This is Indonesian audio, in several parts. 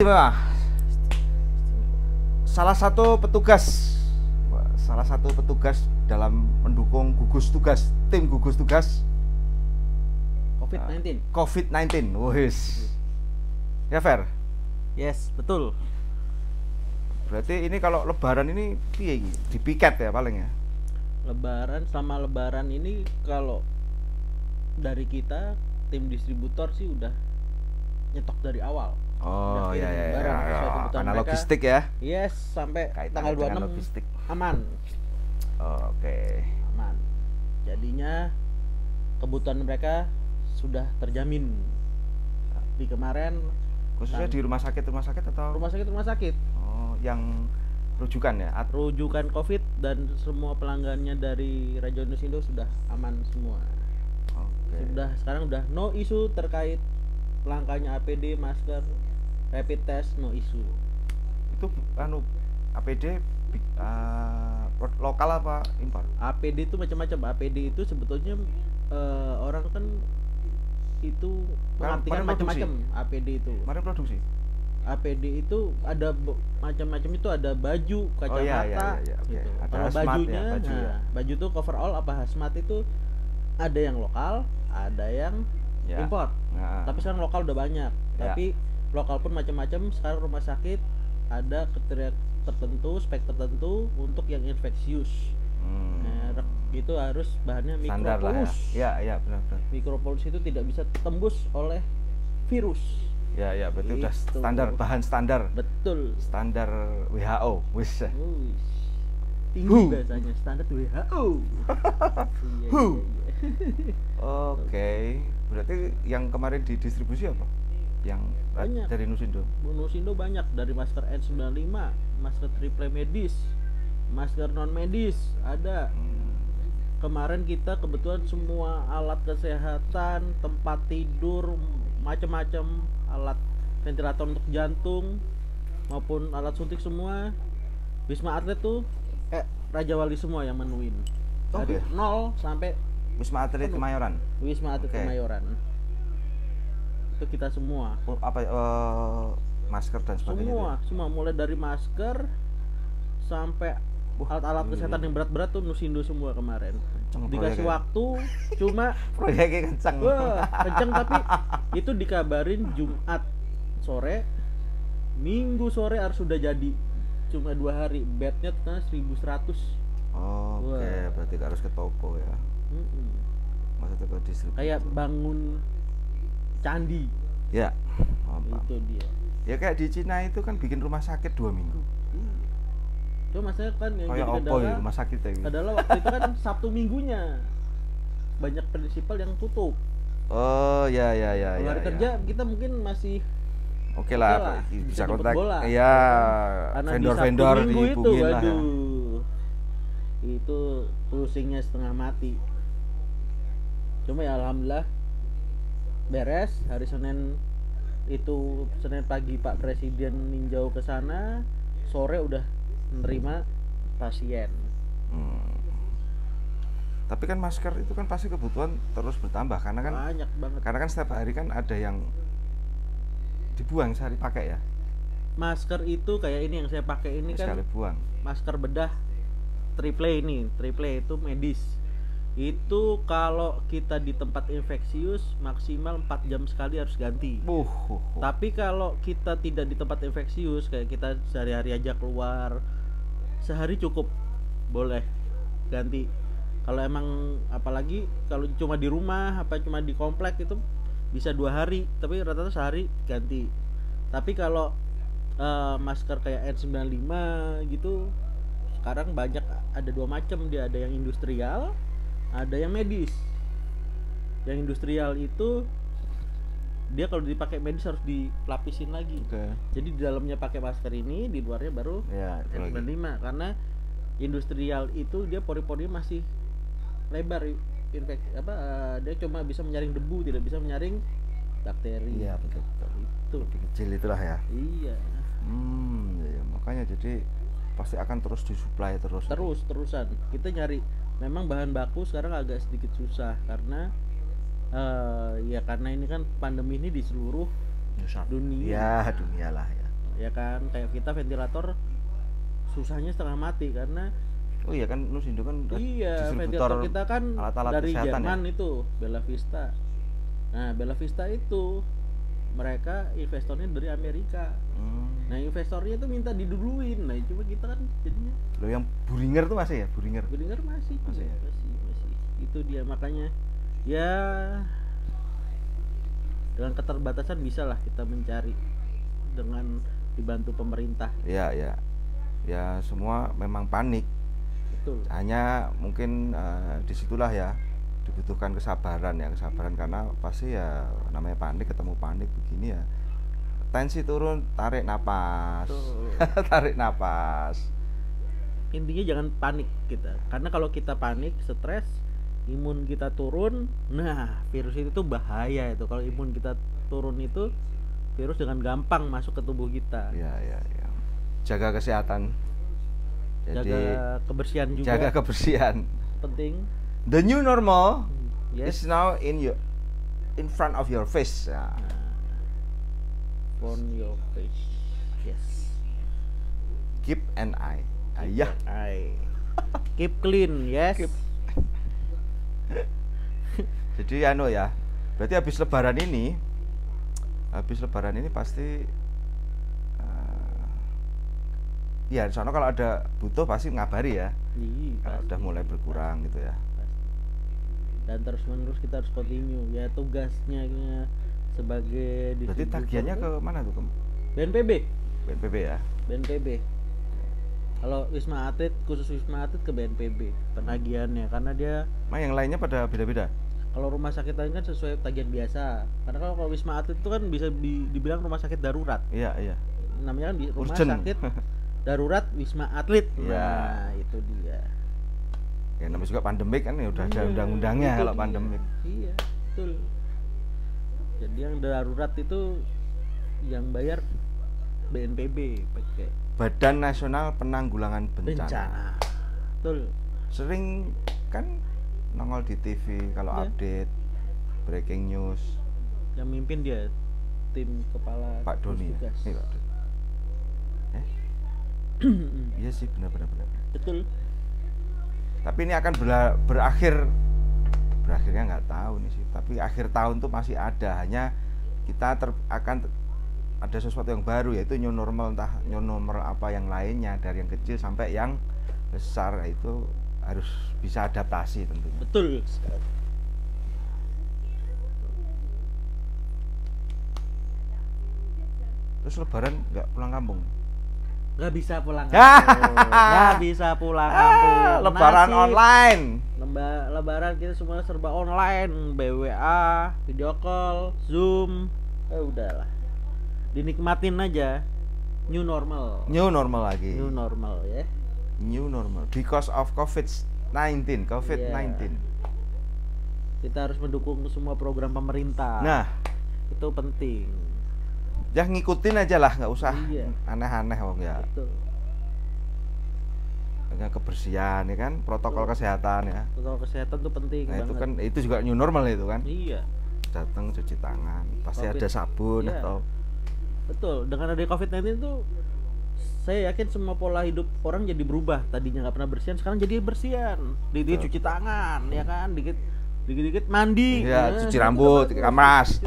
Istimewa. Salah satu petugas dalam mendukung gugus tugas, tim gugus tugas COVID-19. Wis. Ya, Fer. Yes, betul. Berarti ini kalau lebaran ini piye iki? Dipiket ya paling ya. Selama lebaran ini kalau dari kita tim distributor sih udah nyetok dari awal. Oh Udah iya kirim iya barang iya. sesuai kebutuhan Karena mereka. logistik ya. Yes, sampai Kaitannya tanggal dengan 26 logistik. aman. Oke. Aman. Jadinya kebutuhan mereka sudah terjamin. Di kemarin Khususnya di rumah sakit atau rumah sakit Oh, yang rujukan ya? rujukan COVID dan semua pelanggannya dari Raja Nusindo sudah aman semua. Oke. Sekarang udah no isu terkait langkahnya APD, masker, rapid test, no isu. Itu APD lokal apa impor? APD itu macam-macam. APD itu sebetulnya orang kan itu mengartikan macam-macam. APD itu. Kemarin produksi. APD itu ada macam-macam, itu ada baju, kacamata, iya. Okay. gitu. Ada Kalau hazmat bajunya, ya, baju ya. baju itu coverall apa hazmat itu ada yang lokal, ada yang Ya. impor. Nah. Tapi sekarang lokal udah banyak. Tapi lokal pun macam-macam. Sekarang rumah sakit ada kriteria tertentu, spek tertentu untuk yang infeksius. Merek itu harus bahannya Standar mikropolus. lah ya. Benar. Mikropolus itu tidak bisa tembus oleh virus. Ya, berarti udah Gitu. standar, bahan standar. Betul. Standar WHO. Wis. Tinggi bahasanya, standar WHO. Iya. Oke. Berarti yang kemarin didistribusi apa? Yang Banyak. dari Nusindo. Nusindo banyak, dari masker N95, masker triple medis, masker non medis ada. Kemarin kita kebetulan semua alat kesehatan, tempat tidur, macam-macam alat ventilator untuk jantung maupun alat suntik semua Wisma Atlet tuh Raja Wali semua yang menuin. Dari 0 sampai Wisma Atlet Kemayoran. Wisma Atlet Kemayoran. Itu kita semua. Masker dan sebagainya. Semua mulai dari masker sampai alat-alat kesehatan yang berat-berat tuh Nusindo semua kemarin. Dikasih waktu cuma proyeknya kenceng. Kenceng, tapi itu dikabarin Jumat sore, Minggu sore harus sudah jadi. Cuma 2 hari, bednya tuh 1.100. Oke, berarti harus ke toko ya. Maksudnya ke distribusi. Kayak bangun candi. Ya, itu dia. Ya kayak di Cina itu kan bikin rumah sakit 2 minggu. Itu maksudnya kan yang jadi kendala rumah sakit ya, adalah waktu itu kan Sabtu Minggunya banyak prinsipal yang tutup. Oh ya. Hari kerja kita mungkin masih Oke lah, bisa kontak. Iya. Vendor-vendor dihubungin lah ya. Itu pusingnya setengah mati. Cuma ya alhamdulillah beres. Hari Senin pagi Pak Presiden ninjau ke sana, sore udah menerima pasien. Tapi kan masker itu kan pasti kebutuhan terus bertambah karena kan banyak banget. Karena kan setiap hari kan ada yang dibuang sehari pakai ya. Masker itu kayak ini yang saya pakai ini kan sekali buang. Masker bedah triple itu medis. Itu kalau kita di tempat infeksius maksimal 4 jam sekali harus ganti. Tapi kalau kita tidak di tempat infeksius, kayak kita sehari-hari aja keluar, sehari cukup, boleh ganti. Kalau emang apalagi kalau cuma di rumah apa cuma di komplek itu bisa 2 hari, tapi rata-rata sehari ganti. Tapi kalau masker kayak N95 gitu sekarang banyak, ada 2 macam dia, ada yang industrial, ada yang medis. Yang industrial itu dia kalau dipakai medis harus dilapisin lagi. Jadi di dalamnya pakai masker ini, di luarnya baru N95 karena industrial itu dia pori-porinya masih lebar, dia cuma bisa menyaring debu, tidak bisa menyaring bakteri. Iya betul. Itu lebih kecil itulah ya. Iya. Ya, makanya jadi pasti akan terus disuplai terusan. Kita nyari, memang bahan baku sekarang agak sedikit susah karena karena ini kan pandemi ini di seluruh dunia. Ya dunia lah ya. ya kan. Kayak kita ventilator susahnya setengah mati karena oh iya kan Nusindo kan iya, ventilator kita kan alat-alat dari ya? Jerman itu Bella Vista. Nah Bella Vista itu mereka investornya dari Amerika. Nah investornya tuh minta diduluin. Nah cuma kita kan jadinya lo yang Boehringer tuh masih ya? Boehringer masih ya? masih itu dia, makanya ya dengan keterbatasan bisa lah kita mencari dengan dibantu pemerintah. Ya semua memang panik. Betul. Hanya mungkin disitulah ya dibutuhkan kesabaran karena pasti ya namanya panik ketemu panik begini ya, tensi turun, tarik napas. Tarik napas. Intinya jangan panik kita, karena kalau kita panik, stres, imun kita turun, nah virus itu tuh bahaya itu. Kalau imun kita turun itu virus dengan gampang masuk ke tubuh kita. Ya. Jaga kesehatan. Jadi jaga kebersihan juga. Jaga kebersihan. Penting. The new normal yes. is now in front of your face. Ya. On your face. Yes. Keep an eye. Ayah. Keep clean, yes. Jadi anu ya. Berarti habis lebaran ini pasti ya di sana kalau ada butuh pasti ngabari ya. Kalau udah mulai berkurang gitu ya. Pasti. Dan terus-menerus kita harus continue ya tugasnya sebagai distributor. Berarti tagihannya ke mana tuh? BNPB ya. BNPB. Kalau Wisma Atlet, khusus Wisma Atlet ke BNPB penagihannya, karena dia yang lainnya pada beda-beda. Kalau rumah sakit lain kan sesuai tagihan biasa. Karena kalau Wisma Atlet itu kan bisa dibilang rumah sakit darurat. Iya. Namanya kan rumah sakit darurat Wisma Atlet. Nah, itu dia. Ya namanya juga pandemik kan ya udah ada undang-undangnya kalau pandemik. Iya, betul. Jadi yang darurat itu yang bayar BNPB pakai Badan Nasional Penanggulangan Bencana. Betul. Sering kan nongol di TV kalau update breaking news. Yang mimpin dia tim kepala Pak Doni. Iya, Pak Doni. Iya sih benar. Betul. Tapi ini akan berakhirnya nggak tahu nih sih. Tapi akhir tahun tuh masih ada. Hanya kita akan ada sesuatu yang baru, yaitu new normal, entah new normal apa yang lainnya, dari yang kecil sampai yang besar, itu harus bisa adaptasi tentunya. Betul. Terus lebaran nggak pulang kampung? Nggak bisa pulang kampung. Lebaran online. Lebaran kita semua serba online, BWA, video call, Zoom. Udahlah. Dinikmatin aja. New normal lagi. New normal ya. New normal because of COVID-19. Yeah. Kita harus mendukung semua program pemerintah. Nah, itu penting. Ya ngikutin aja lah, nggak usah aneh-aneh ya. Betul. Dengan kebersihan ya kan, protokol kesehatan ya. Protokol kesehatan tuh penting banget. Itu kan itu juga new normal itu kan. Iya. Datang cuci tangan, pasti ada sabun atau. Betul. Dengan ada COVID-19 tuh saya yakin semua pola hidup orang jadi berubah. Tadinya nggak pernah bersihan, sekarang jadi bersihan. Dikit cuci tangan, ya kan, dikit mandi. Iya, cuci rambut, keramas.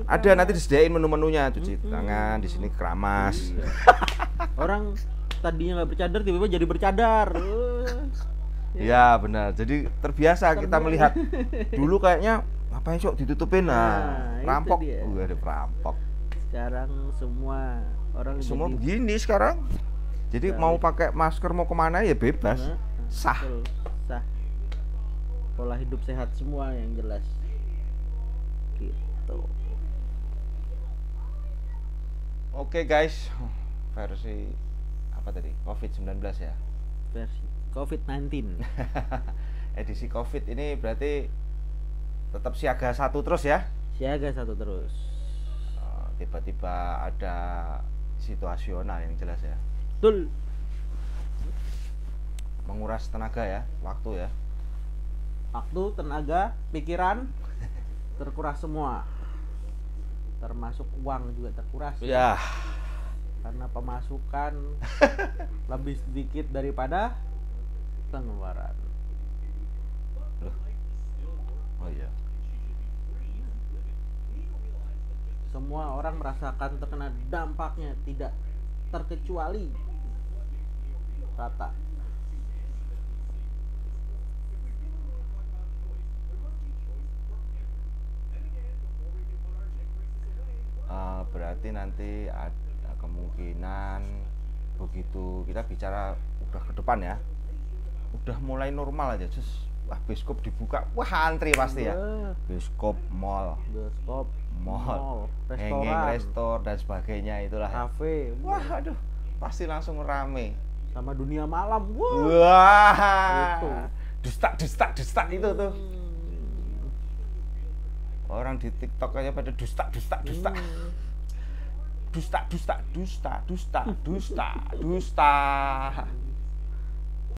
Ada nanti disediain menu-menunya, cuci tangan, di sini keramas. Iya. Orang tadinya nggak bercadar tiba-tiba jadi bercadar. Iya benar. Jadi terbiasa kita melihat. Dulu kayaknya ngapain sok ditutupin, rampok. Ada perampok. Sekarang semua orang begini sekarang. Jadi mau pakai masker mau kemana ya bebas. Sah. Pola hidup sehat semua yang jelas. Gitu. Oke guys, versi apa tadi? COVID-19 ya? Versi COVID-19. Edisi COVID ini berarti tetap siaga 1 terus ya? Siaga 1 terus. Tiba-tiba ada situasional yang jelas ya. Betul. Menguras tenaga ya, waktu ya. Waktu, tenaga, pikiran terkuras semua. Termasuk uang juga terkuras. Ya. pemasukan lebih sedikit daripada pengeluaran. Loh. Oh iya. Semua orang merasakan terkena dampaknya, tidak terkecuali Rata. Berarti nanti ada kemungkinan begitu kita bicara udah ke depan ya, udah mulai normal aja, just wah bioskop dibuka, wah antri pasti ya. Bioskop, mall, henging, restor dan sebagainya itulah. Kafe, wah aduh, pasti langsung rame. Sama dunia malam, wah, itu. Dusta itu tuh. Orang di TikTok aja pada dusta. Dusta.